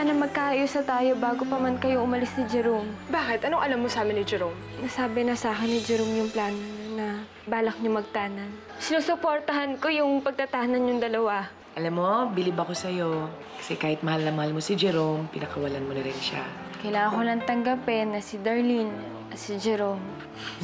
sana magkaayos na tayo bago pa man kayo umalis ni Jerome. Bakit? Anong alam mo sa amin ni Jerome? Nasabi na sa akin ni Jerome yung plano na balak niyo magtanan. Sinusuportahan ko yung pagtatanan yung dalawa. Alam mo, bilib ako sa'yo. Kasi kahit mahal na mahal mo si Jerome, pinakawalan mo na rin siya. Kailangan ko lang tanggapin na si Darlene at si Jerome,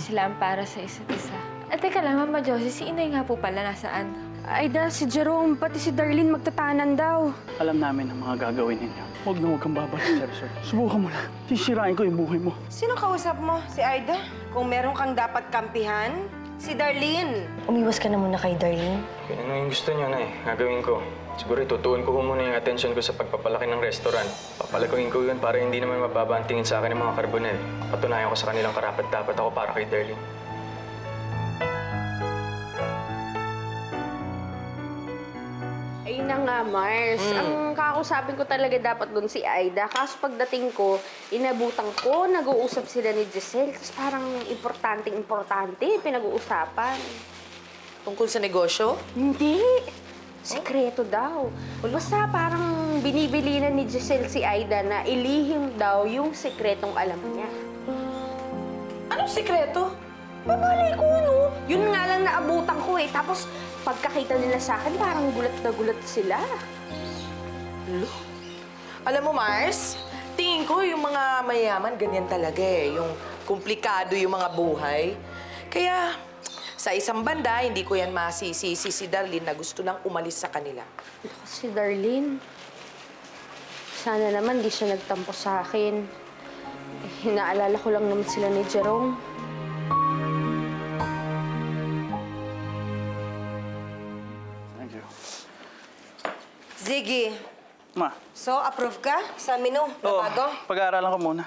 sila ang para sa isa't isa. At teka lang, Mama Josie, si Inay nga po pala nasaan? Aida, si Jerome, pati si Darlene magtatanan daw. Alam namin ang mga gagawin ninyo. Huwag na huwag kang babalik, sir. Subukan mo lang. Sisirain ko yung buhay mo. Sino kausap mo? Si Aida? Kung meron kang dapat kampihan, si Darlene. Umiwas ka na muna kay Darlene. Ano yung gusto niyo, Nay? Gagawin ko. Siguro itutuon ko muna yung atensyon ko sa pagpapalaki ng restaurant. Papalakuin ko yun para hindi naman mababa ang tingin sa akin ng mga karbonel. Patunayan ko sa kanilang karapat-dapat ako para kay Darlene. Ayun na nga, Mars. Ang kakausapin ko talaga dapat doon si Aida. Kaso pagdating ko, inabutan ko, nag-uusap sila ni Giselle. Tapos parang importante, pinag-uusapan. Tungkol sa negosyo? Hindi. Sekreto daw. Basta parang binibilinan ni Giselle si Aida na ilihim daw yung sekretong alam niya. Anong sikreto? Mamalay ko, no? Yun nga lang naabutan ko eh. Tapos pagkakita nila sa akin, parang gulat na gulat sila. Alam mo, Mars, tingin ko yung mga mayaman, ganyan talaga eh. Yung komplikado yung mga buhay. Kaya, sa isang banda, hindi ko yan masisisi si Darlene na gusto nang umalis sa kanila. Si Darlene, sana naman di siya nagtampo sa akin. Hinaalala ko lang naman sila ni Jerome. Thank you. Ziggy, Ma. so approve ka sa menu na Oo, bago? pag-aaralan ko muna.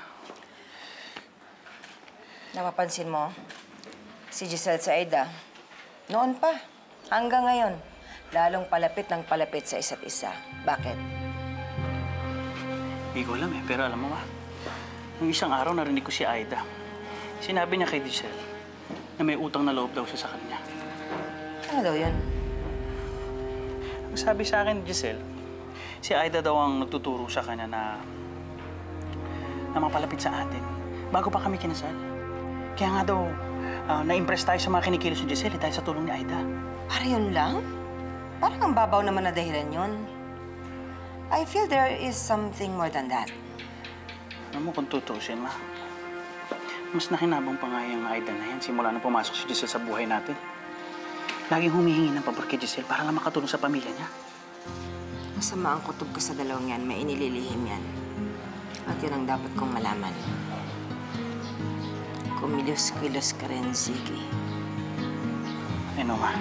Napapansin mo, si Giselle sa Aida, noon pa, hanggang ngayon, lalong palapit ng palapit sa isa't isa. Bakit? Hindi ko alam eh, pero alam mo ma, nung isang araw narinig ko si Aida. Sinabi niya kay Giselle na may utang na loob daw siya sa kanya. Ano daw yun? Ang sabi sa akin ni Giselle, si Aida daw ang nagtuturo sa kanya na mapalapit sa atin bago pa kami kinasal. Kaya nga daw, na-impress tayo sa mga kinikilos ni Giselle dahil sa tulong ni Aida. Para yun lang? Parang ang babaw naman na dahilan yun. I feel there is something more than that. Alam mo kung tutusin, ma, mas nakinabang pa nga yung Aida na yan simula nang pumasok si Giselle sa buhay natin. Laging humihingi ng pabor kay Giselle para lang makatulong sa pamilya niya. Masama ang kutob ko sa dalawang yan, may inililihim yan. At yun ang dapat kong malaman. Kumilos-kilos ka rin, Ziggy. Ano, ma?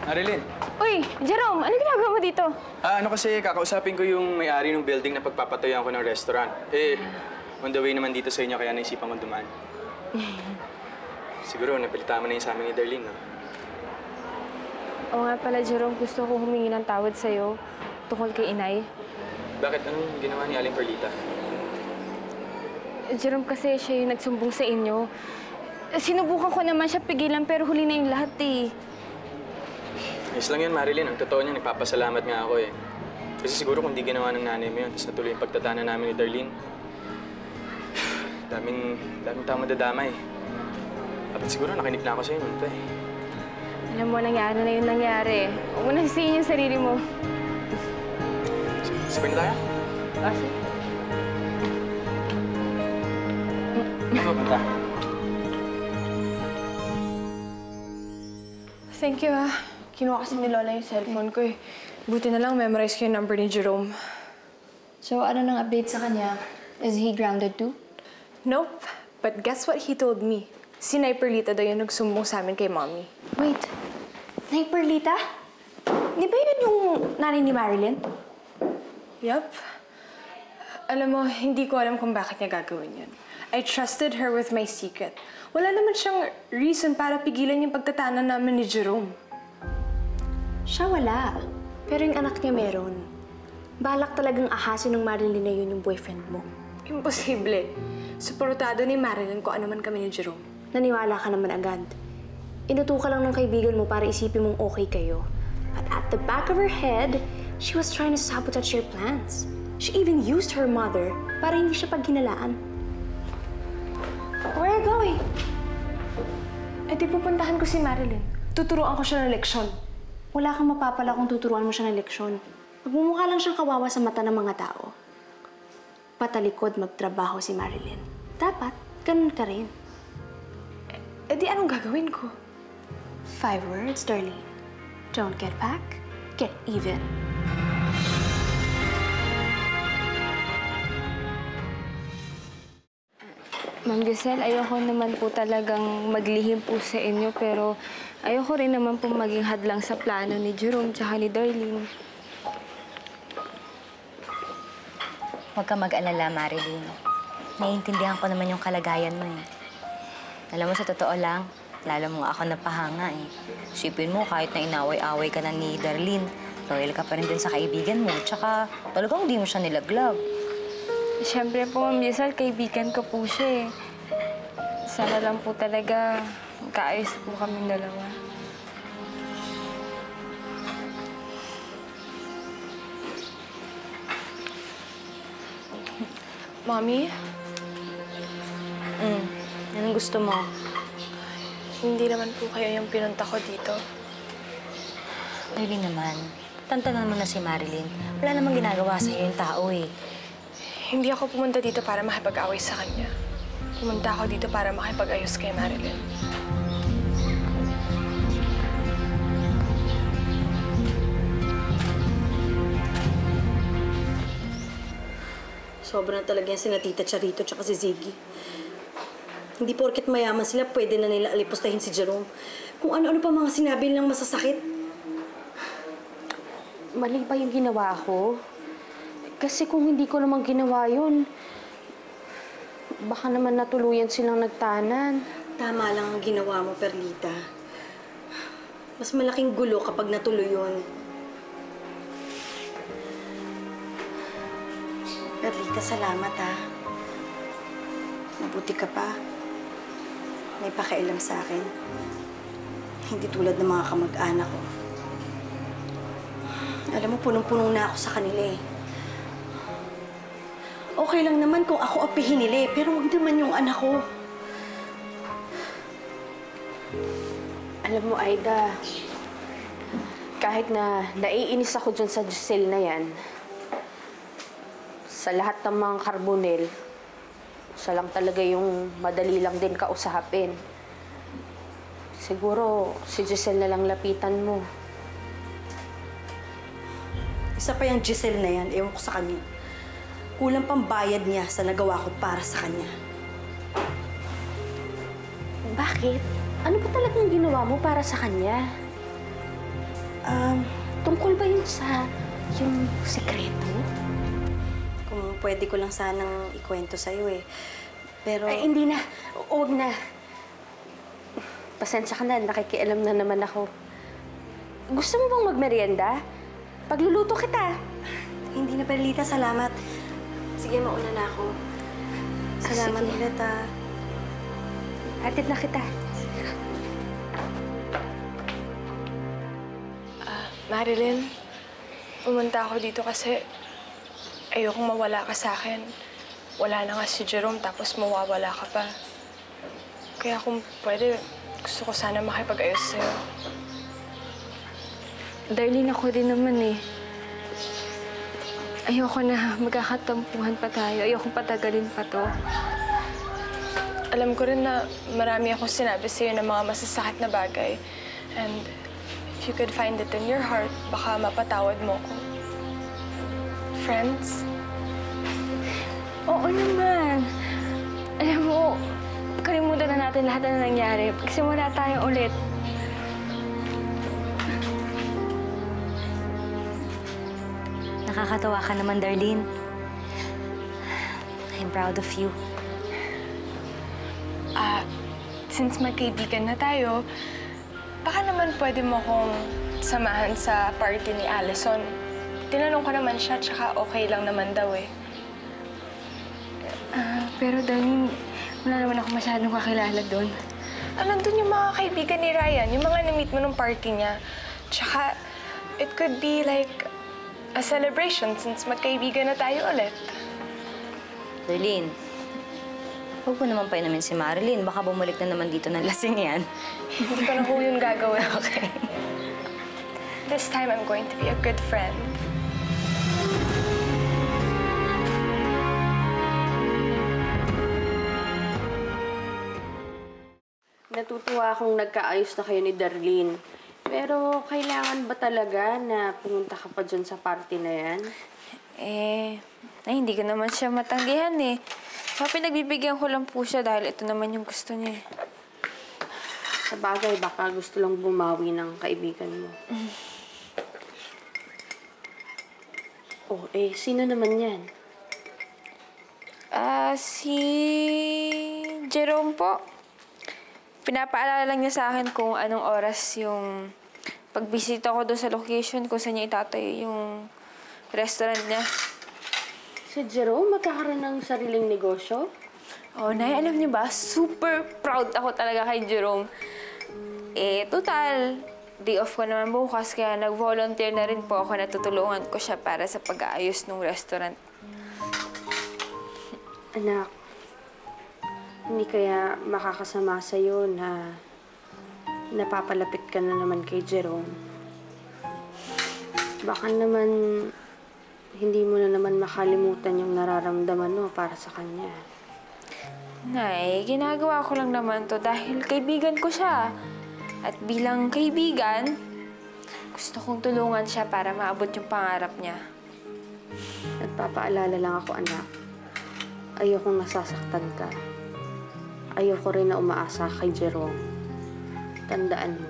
Marilyn! Uy, Jerome, ano ginagawa mo dito? Ano kasi, kakausapin ko yung may-ari ng building na pagpapatuyuan ko ng restaurant. On the way naman dito sa inyo, kaya naisipan kong dumaan. Siguro, napilitan mo na yung sa amin ni Darlene, no? Oo nga pala, Jerome, gusto ko humingi ng tawad sa'yo tungkol kay Inay. Bakit? Anong ginawa ni Aling Perlita? Jerome, kasi siya yung nagsumbong sa inyo. Sinubukan ko naman siya pigilan, pero huli na yung lahat eh. Ayos lang yan, Marilyn. Ang totoo niya, nagpapasalamat nga ako eh. Kasi siguro kung di ginawa ng nanay mo yun, tapos natuloy yung pagtatana namin ni Darlene, daming tao madadamay. Dapat siguro nakinig na ako sa'yo nun pa eh. Alam mo, nangyari na yung nangyari. Huwag mo na sisihin yung sarili mo. Sabay na tayo? Sige. Punta. Thank you, ha. Kinuha kasi ni Lola yung cellphone ko eh. Buti na lang memorize ko yung number ni Jerome. So, ano nang update sa kanya? Is he grounded too? Nope. But guess what he told me? Si Nay Perlita daw yung nagsumbong sa amin kay Mommy. Wait. Nay Perlita? Di ba yun yung nanay ni Marilyn? Yup. Alam mo, hindi ko alam kung bakit niya gagawin yun. I trusted her with my secret. Wala naman siyang reason para pigilan yung pagtatanan namin ni Jerome. Siya wala. Pero yung anak niya meron. Balak talagang ahasin ng Marilyn na yun yung boyfriend mo. Imposible. Suportado ni Marilyn kung ano man kami ni Jerome. Naniwala ka naman agad. Inuto ka lang ng kaibigan mo para isipin mong okay kayo. But at the back of her head, she was trying to sabotage your plans. She even used her mother para hindi siya paghinalaan. Where are you going? Eh di pupuntahan ko si Marilyn. Tuturuan ko siya ng leksyon. Wala kang mapapala kung tuturuan mo siya ng leksyon. Magmumukha lang siyang kawawa sa mata ng mga tao. Patalikod magtrabaho si Marilyn. Dapat, ganun ka rin. Eh di anong gagawin ko? 5 words, Darlene. Don't get back, get even. Ma'am Giselle, ayoko naman po talagang maglihim po sa inyo, pero ayoko rin naman po maging hadlang sa plano ni Jerome tsaka ni Darlene. Huwag ka mag-alala, Marilyn. Naiintindihan ko naman yung kalagayan mo eh. Alam mo, sa totoo lang, lalo mo ako napahanga eh. Sipin mo, kahit na inaway-away ka na ni Darlene, loyal ka pa rin din sa kaibigan mo. Tsaka talagang hindi mo siya nilaglag. Siyempre po, Ma'am Giselle, kaibigan ko po siya eh. Sana lang po talaga magkaayos po kaming dalawa. Mommy, Anong gusto mo? hindi naman po kayo yung pinunta ko dito. Baby naman, tantanan mo na si Marilyn. Wala namang ginagawa sa'yo yung tao eh. Hindi ako pumunta dito para makipag-away sa kanya. Pumunta ako dito para makipag-ayos kay Marilyn. Sobra na talaga yan sina Tita Charito tsaka si Ziggy. Hindi porket mayaman sila, pwede na nila alipustahin si Jerome. Kung ano-ano pa mga sinabi nilang masasakit. Mali ba yung ginawa ko? Kasi kung hindi ko naman ginawa yun, baka naman natuluyan silang nagtanan. Tama lang ang ginawa mo, Perlita. Mas malaking gulo kapag natuloy yun. Perlita, salamat ha. Mabuti ka pa. May pakialam sa akin. Hindi tulad ng mga kamag-anak ko. Alam mo, punong-puno na ako sa kanila eh. Okay lang naman kung ako apihin nila eh, pero huwag naman yung anak ko. Alam mo, Aida, kahit na naiinis ako dyan sa Giselle na yan, sa lahat ng mga Carbonell, siya lang talaga yung madali lang din kausapin. Siguro, si Giselle na lang lapitan mo. Isa pa yung Giselle na yan, ewan ko sa kanya. Kulang pang bayad niya sa nagawa ko para sa kanya. Bakit? Ano ba talagang ginawa mo para sa kanya? Tungkol ba yun sa yung sekreto? Kung pwede ko lang sanang ikwento sa'yo eh. Pero... Ay, hindi na. Huwag na. Pasensya ka na. Nakikialam na naman ako. Gusto mo bang magmerienda? Pagluluto kita. Hindi na, Perlita. Salamat. Sige, mauna na ako. Salamat sige. ulit, ha. Atid na kita. Marilyn, pumunta ako dito kasi ayokong mawala ka sa akin. Wala na nga si Jerome, tapos mawawala ka pa. Kaya kung pwede, gusto ko sana makipag-ayos sa'yo. Darlene, ako din naman eh. Ayoko na magkakatampuhan pa tayo. Ayokong patagalin pa to. Alam ko rin na marami akong sinabi sa'yo ng mga masasakit na bagay. And if you could find it in your heart, baka mapatawad mo ko. Friends? Oo naman. Alam mo, kalimutan na natin lahat na nangyari. Pagsimula tayo ulit. Nakakatawa ka naman, Darlene. I'm proud of you. Since magkaibigan na tayo, baka naman pwede mo akong samahan sa party ni Allison. Tinanong ko naman siya, tsaka okay lang naman daw eh. Pero Darlene, wala naman ako masyadong kakilala doon. nandun yung mga kaibigan ni Ryan, yung mga na-meet mo nung party niya. Tsaka, it could be like a celebration since magkaibigan na tayo ulit. Darlene, huwag mo naman painumin si Marilyn. Baka bumalik na naman dito ng lasing yan. Hindi ko na ho yun gagawin. Okay. This time, I'm going to be a good friend. Natutuwa akong nagkaayos na kayo ni Darlene. Pero kailangan ba talaga na pumunta ka pa dyan sa party na yan? Hindi ko naman siya matanggihan eh. So, pinagbibigyan ko lang po siya dahil ito naman yung gusto niya. Sa bagay, baka gusto lang bumawi ng kaibigan mo. Sino naman yan? Si Jerome po. Pinapaalala lang niya sa akin kung anong oras yung pagbisita ko doon sa location kung saan niya itatayo yung restaurant niya. Si Jerome, magkakaroon ng sariling negosyo? Nay, alam niyo ba, super proud ako talaga kay Jerome. Total, day off ko naman bukas, kaya nag-volunteer na rin po ako na tutulungan ko siya para sa pag-aayos ng restaurant. Anak, hindi kaya makakasama sa'yo na napapalapit ka na naman kay Jerome? Baka naman hindi mo na naman makalimutan yung nararamdaman mo para sa kanya. Nay, ginagawa ko lang naman to dahil kaibigan ko siya. At bilang kaibigan, gusto kong tulungan siya para maabot yung pangarap niya. Nagpapaalala lang ako, anak. Ayokong nasasaktan ka. Ayoko rin na umaasa kay Jerome. Tandaan mo,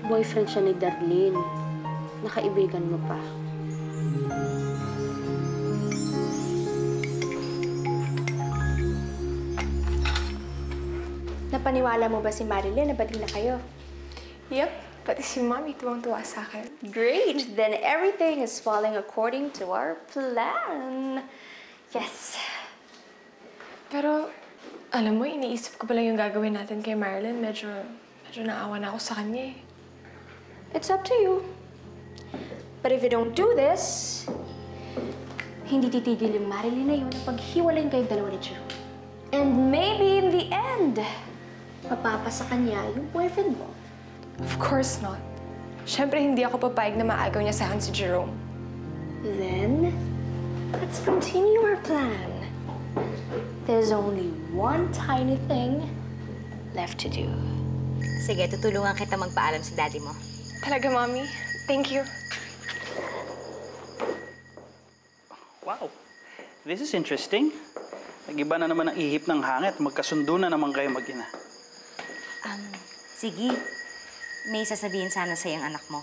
boyfriend siya ni Darlene. Nakaibigan mo pa. Napaniwala mo ba si Marilyn na bading na kayo? Yep, pati si Mommy tuwang-tuwa sa akin. Great! Then everything is falling according to our plan. Yes. Pero, alam mo, iniisip ko pala yung gagawin natin kay Marilyn. Medyo naawa na ako sa kanya eh. It's up to you. But if you don't do this, hindi titigil yung Marilyn na yun na paghiwalayin kayong dalawa ni Jerome. And maybe in the end, mapapasa kanya yung boyfriend mo. Of course not. Siyempre, hindi ako papayag na maagaw niya sa akin si Jerome. Then, let's continue our plan. There's only one tiny thing left to do. Sige, tutulungan kita magpaalam sa daddy mo. Talaga, Mommy? Thank you. Wow, this is interesting. Nag-iba na naman ang ihip ng hangin at magkasundo na naman kayo mag-ina. Sige, may sasabihin sana sa iyong anak mo.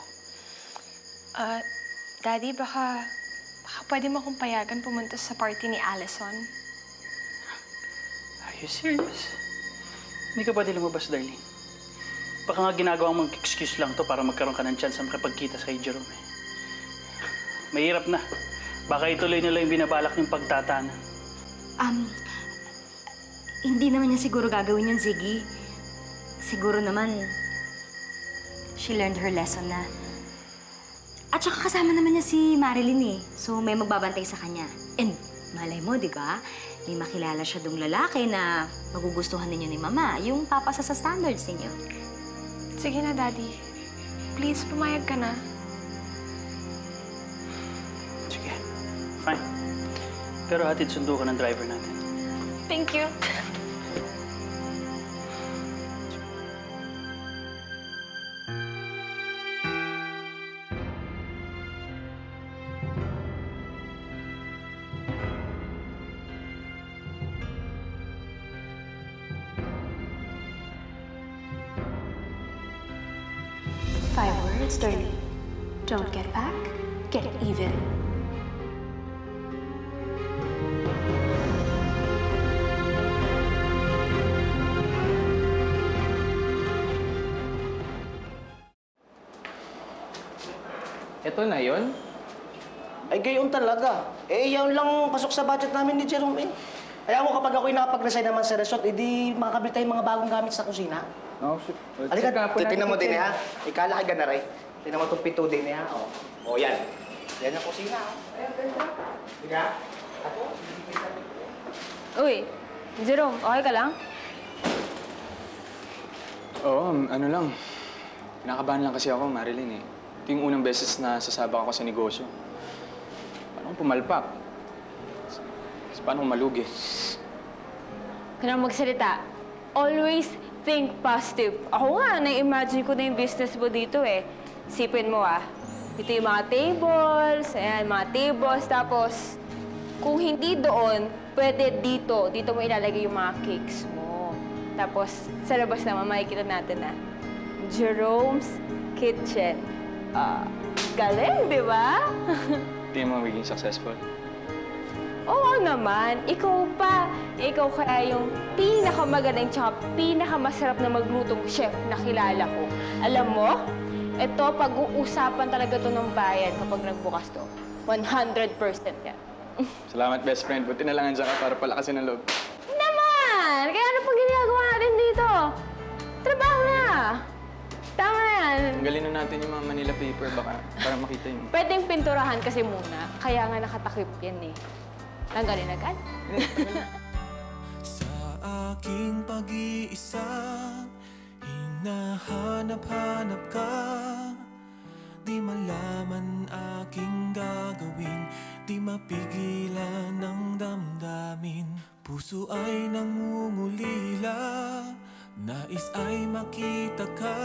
Daddy, baka pwede mo akong payagan pumunta sa party ni Allison? Are you serious? Hindi ka pwede lumabas, darling. Baka nga ginagawa mong excuse lang to para magkaroon ka ng chance na makipagkita sa kay Jerome. Mahirap na. Baka ituloy nila yung binabalak niyong pagtatana. Hindi naman niya siguro gagawin yun, Ziggy. Siguro naman, she learned her lesson na. At saka kasama naman niya si Marilyn eh. So may magbabantay sa kanya. And malay mo, di ba? May makilala siya dong lalaki na magugustuhan ninyo ni Mama. Yung papasa sa standards ninyo. Sige na, Daddy. Please, pumayag ka na. Sige, fine. Pero hatid sundo ka ng driver natin. Thank you. Five words, Darlene. Don't get back, get even. Ito na yon. Ay, gayon talaga. Yan lang pasok sa budget namin ni Jerome eh. Kaya mo kapag ako'y nakapag-resign naman sa resort, edi makakabili tayong mga bagong gamit sa kusina. Oh, Halika, titignan mo din ha. Ikala kay ganaray. Tignan mo itong pinto din ha. O, yan. Yan ang kusina. Halika. Uy, Jerome, okay ka lang? Oo, ano lang. Kinakabahan lang kasi ako, Marilyn eh. Ito yung unang beses na sasabak ako sa negosyo. Paano kung pumalpak? Paano kung malugi? Kaya magsalita. Always think positive. Ako nga, na-imagine ko na yung business mo dito eh. Sipin mo ito yung mga tables, ayan, mga tables. Tapos, kung hindi doon, pwede dito. Dito mo ilalagay yung mga cakes mo. Tapos, sa labas naman, makikita natin Jerome's Kitchen. Galing, di ba? Hindi mo magiging successful. Oo naman. Ikaw pa. Ikaw kaya yung pinakamagaling tsaka pinakamasarap na maglutong chef na kilala ko. Alam mo, ito, pag-uusapan talaga to ng bayan kapag nagbukas to. 100% yan. Salamat, best friend. Buti na lang andyan ka para palakasin ang loob. Naman! Kaya ano pang ginagawa natin dito? Trabaho na! Tama na yan. Tanggalin na natin yung mga Manila paper baka para makita yung... Pwedeng pinturahan kasi muna. Kaya nga nakatakip yan eh. Tanggalin agad. Sa aking pag-iisa, hinahanap-hanap ka. Di malaman aking gagawin, di mapigilan ng damdamin. Puso ay nangungulila, nais ay makita ka.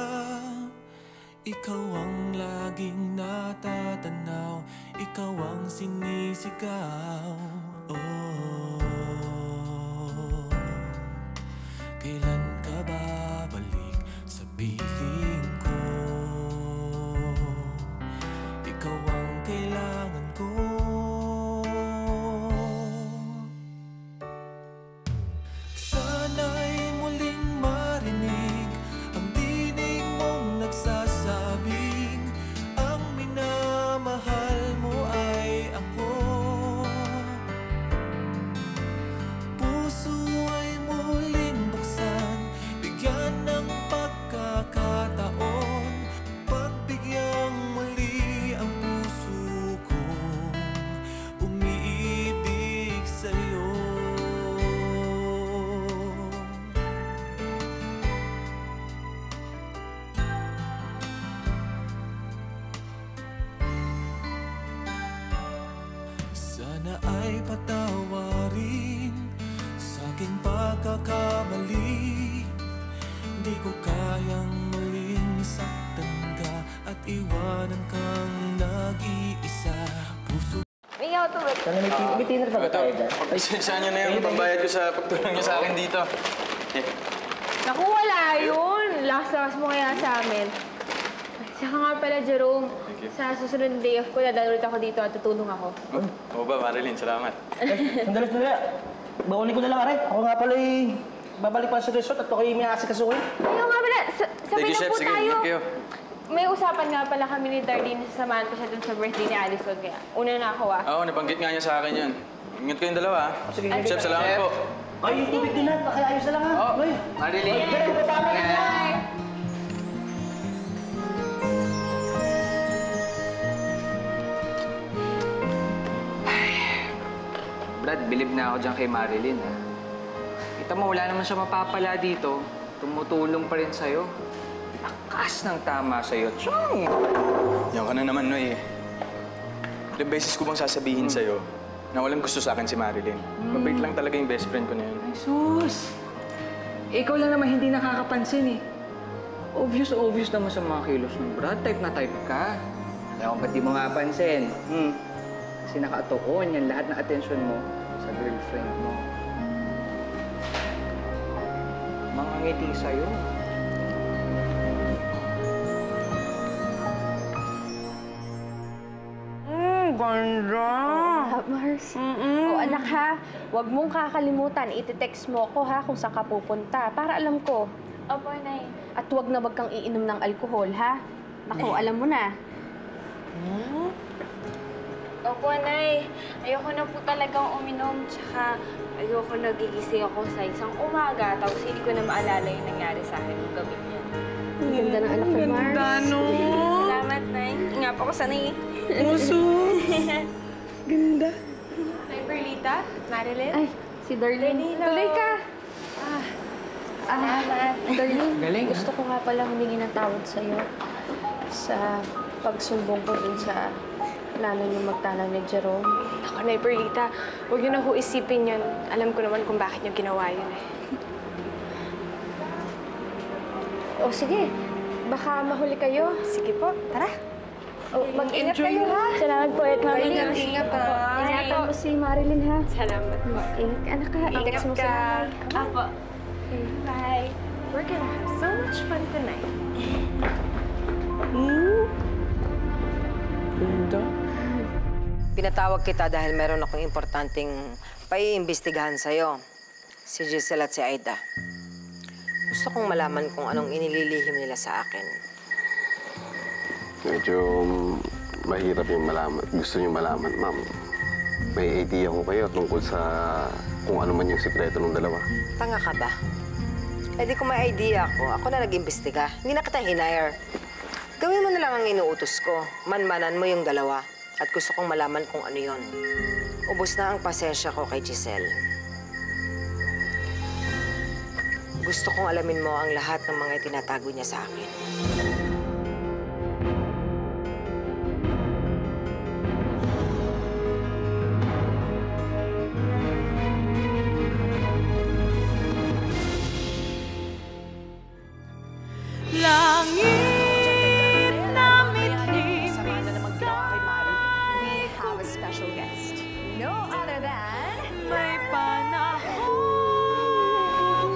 Ikaw ang laging natatanaw, ikaw ang sinisigaw. Oh, kailan ka babalik sa piling ko? Ikaw ang kailangan ko. Sana'y muling marinig ang tinig mong nagsasabing ang minamahal mo ay ako. Puso ay muling buksan, bigyan ng pagkakataon, pagbigyang muli ang puso kong umiibig sa'yo. Sana ay patawarin sa aking pagkakamali. Di ko kayang muling saktan ka at iwanan kang nag-iisa. Puso May auto ba? Sana may dinner ba tayo dyan? Ay, saan nyo na yung pambayad ko sa pagtulong nyo sa akin dito? Naku, wala yun. Lakas-lakas mo kaya sa amin. Saka nga pala, Jerome, sa susunod na day off ko, dadalo ulit ako dito at tutulong ako. Oo ba, Marilyn? Salamat. Sandali. Bawalin ko na lang, Aray. Ako nga pala babalik pa sa resort at ako yung may asikasuhin. Ayaw nga pala, sabay na po Sige, tayo. ingat kayo. May usapan nga pala kami ni Darlene, sasamahan ko siya dun sa birthday ni Allison. Kaya una na ako Oo, nabanggit nga niya sa akin yun. Ingat kayong dalawa Sige, Chef, salamat po. Ay, yung tubig din na. Pakiayos na lang ha. Oh, Ay. Marilyn. Brad, bilib na ako dyan kay Marilyn, ha? Kita mo, wala naman siya mapapala dito. Tumutulong pa rin sa'yo. Lakas ng tama sa'yo. Chong! Yan ka na naman, Noy. Ilang beses ko bang sasabihin sa'yo na walang gusto sa akin si Marilyn. Mabait lang talaga yung best friend ko na yun. Ay, sus! Ikaw lang naman hindi nakakapansin eh. Obvious naman sa mga kilos ng Brad. Type na type ka. Kaya kung ba't di mo nga pansin? Kasi nakatuon yan lahat ng atensyon mo sa girlfriend mo. Mga ngiti sa'yo. Ganda! Mars. O anak ha, huwag mong kakalimutan. Iti-text mo ako ha kung saan ka pupunta. Para alam ko. Opo, Nay. At huwag na wag kang iinom ng alkohol ha. Ako, alam mo na. Opo, Nay. Ayoko na po talagang uminom. Tsaka ayoko nagigising ako sa isang umaga. Tapos hindi ko na maalala yung nangyari sa akin ng gabi niya. Ang ganda ng anak ni Mars. Ganda, no? Salamat, Nay. Nga po ako sanay. Muso. Ganda. Nay Perlita, Marilyn. Ay, si Darlene. Tuloy ka. Salamat. Darlene, Galing, gusto ko nga pala humingi ng tawad sa'yo sa pagsumbong ko dun sa plano niyo magtanang ni Jerome. Ako, Nay Perlita, huwag niyo na ho isipin yun. Alam ko naman kung bakit niyo ginawa yun eh. O sige, baka mahuli kayo. Sige po, tara. O, mag-ingat kayo, ha? Salamat po, at Marilyn. Ingat po. Ingatan mo si Marilyn, ha? Salamat po. Ingat, anak ka. I-text mo sila. Apo. Bye. We're gonna have so much fun tonight. Ganda. Pinatawag kita dahil meron akong importanteng paiimbestigahan sa'yo. Si Giselle at si Aida. Gusto kong malaman kung anong inililihim nila sa akin. Medyo mahirap yung malaman. Gusto niyo malaman, ma'am. May idea ko kayo tungkol sa kung ano man yung sikreto ng dalawa. Tanga ka ba? Eh di kung may idea ako na nag-imbestiga. Hindi na kita hinire. Gawin mo na lang ang inuutos ko. Manmanan mo yung dalawa. At gusto kong malaman kung ano yon. Ubus na ang pasensya ko kay Giselle. Gusto kong alamin mo ang lahat ng mga itinatago niya sa akin. Langit na mitlim We have a special guest. No other than... may panahon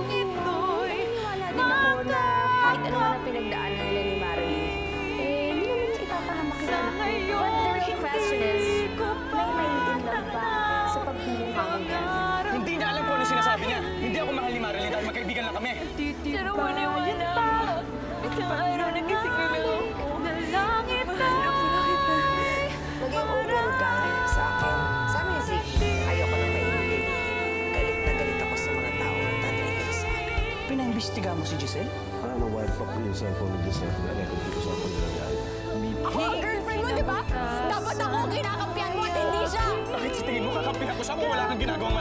ito'y Wala din ako na kahit ano na pinagdaanan nila ni Marilyn. Eh, hindi naman ipapahamak na anak ko. But the real question is, may maiin lang ba sa pagbubuhangan niya? Hindi niya alam kung ano sinasabi niya. Hindi ako mahal ni Marilyn dahil magkaibigan lang kami. Pero wala na. Isang araw nagising na lang ako. Nalangit na. Maging open ka sa akin. Sabi niya si ayoko nang maintindihan. Galit na galit ako sa mga tao na tatrato sa akin. Pinaimbestiga mo si Giselle? Para na-wipe up yung cellphone ni Giselle. Nag-record dito sa phone nila ni Aida. Ako ang girlfriend mo, di ba? Dapat ako ang kinakampihan mo at hindi siya! Bakit sa tingin mo kakampihan ko siya kung wala kang ginagawang